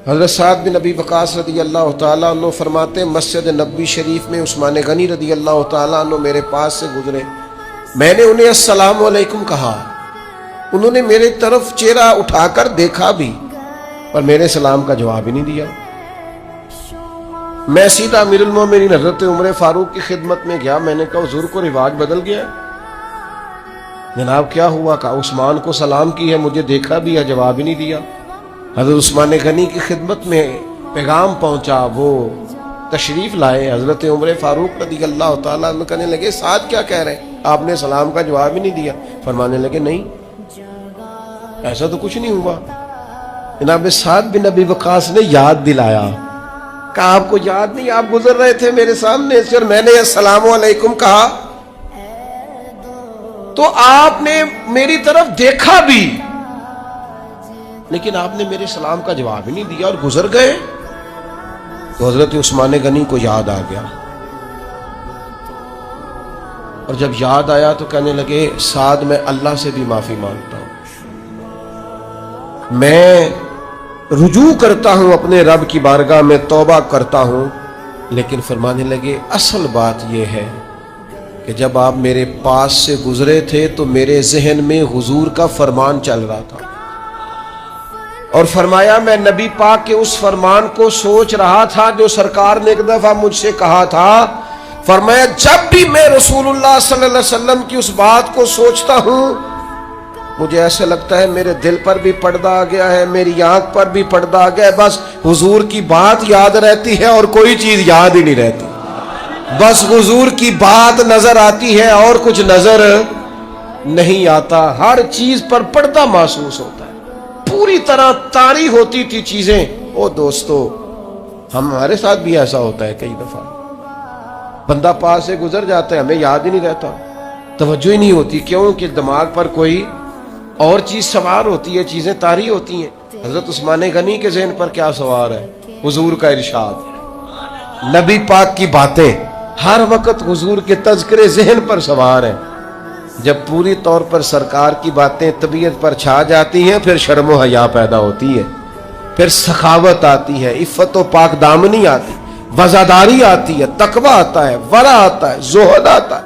حضرت سعد بن ابی وقاص رضی اللہ تعالیٰ عنہ فرماتے ہیں مسجد نبوی شریف میں عثمان غنی رضی اللہ تعالیٰ عنہ میرے پاس سے گزرے، میں نے انہیں السلام علیکم کہا، انہوں نے میرے طرف چہرہ اٹھا کر دیکھا بھی پر میرے سلام کا جواب ہی نہیں دیا۔ میں سیدھا امیر المومنین حضرت عمر فاروق کی خدمت میں گیا، میں نے کہا حضور کو رواج بدل گیا ہے جناب، کیا ہوا؟ کہا عثمان کو سلام کی ہے، مجھے دیکھا بھی ہے، جواب ہی نہیں دیا۔ حضرت عثمان غنی کی خدمت میں پیغام پہنچا، وہ تشریف لائے، حضرت عمر فاروق رضی اللہ تعالیٰ عنہ کہنے لگے سعد کیا کہہ رہے ہیں؟ آپ نے سلام کا جواب ہی نہیں دیا۔ فرمانے لگے نہیں ایسا تو کچھ نہیں ہوا۔ جناب سعد بن ابی وقاص نے یاد دلایا، کہا آپ کو یاد نہیں، آپ گزر رہے تھے میرے سامنے سے اور میں نے السلام علیکم کہا تو آپ نے میری طرف دیکھا بھی لیکن آپ نے میرے سلام کا جواب ہی نہیں دیا اور گزر گئے۔ تو حضرت عثمان غنی کو یاد آ گیا اور جب یاد آیا تو کہنے لگے سعد میں اللہ سے بھی معافی مانگتا ہوں، میں رجوع کرتا ہوں اپنے رب کی بارگاہ میں، توبہ کرتا ہوں، لیکن فرمانے لگے اصل بات یہ ہے کہ جب آپ میرے پاس سے گزرے تھے تو میرے ذہن میں حضور کا فرمان چل رہا تھا اور فرمایا میں نبی پاک کے اس فرمان کو سوچ رہا تھا جو سرکار نے ایک دفعہ مجھ سے کہا تھا، فرمایا جب بھی میں رسول اللہ صلی اللہ علیہ وسلم کی اس بات کو سوچتا ہوں مجھے ایسا لگتا ہے میرے دل پر بھی پردہ آ گیا ہے، میری آنکھ پر بھی پردہ آ گیا ہے، بس حضور کی بات یاد رہتی ہے اور کوئی چیز یاد ہی نہیں رہتی، بس حضور کی بات نظر آتی ہے اور کچھ نظر نہیں آتا، ہر چیز پر پردہ محسوس ہوتا ہے، پوری طرح طاری ہوتی تھی چیزیں۔ او دوستو ہمارے ساتھ بھی ایسا ہوتا ہے، کئی دفعہ بندہ پاس سے گزر جاتا ہے ہمیں یاد ہی نہیں رہتا، توجہ ہی نہیں ہوتی، کیوں کہ دماغ پر کوئی اور چیز سوار ہوتی ہے، چیزیں طاری ہوتی ہیں۔ حضرت عثمان غنی کے ذہن پر کیا سوار ہے؟ حضور کا ارشاد، نبی پاک کی باتیں، ہر وقت حضور کے تذکرے ذہن پر سوار ہیں۔ جب پوری طور پر سرکار کی باتیں طبیعت پر چھا جاتی ہیں پھر شرم و حیا پیدا ہوتی ہے، پھر سخاوت آتی ہے، عفت و پاک دامنی آتی، وزاداری آتی ہے، تقوی آتا ہے، ورع آتا ہے، زہد آتا ہے۔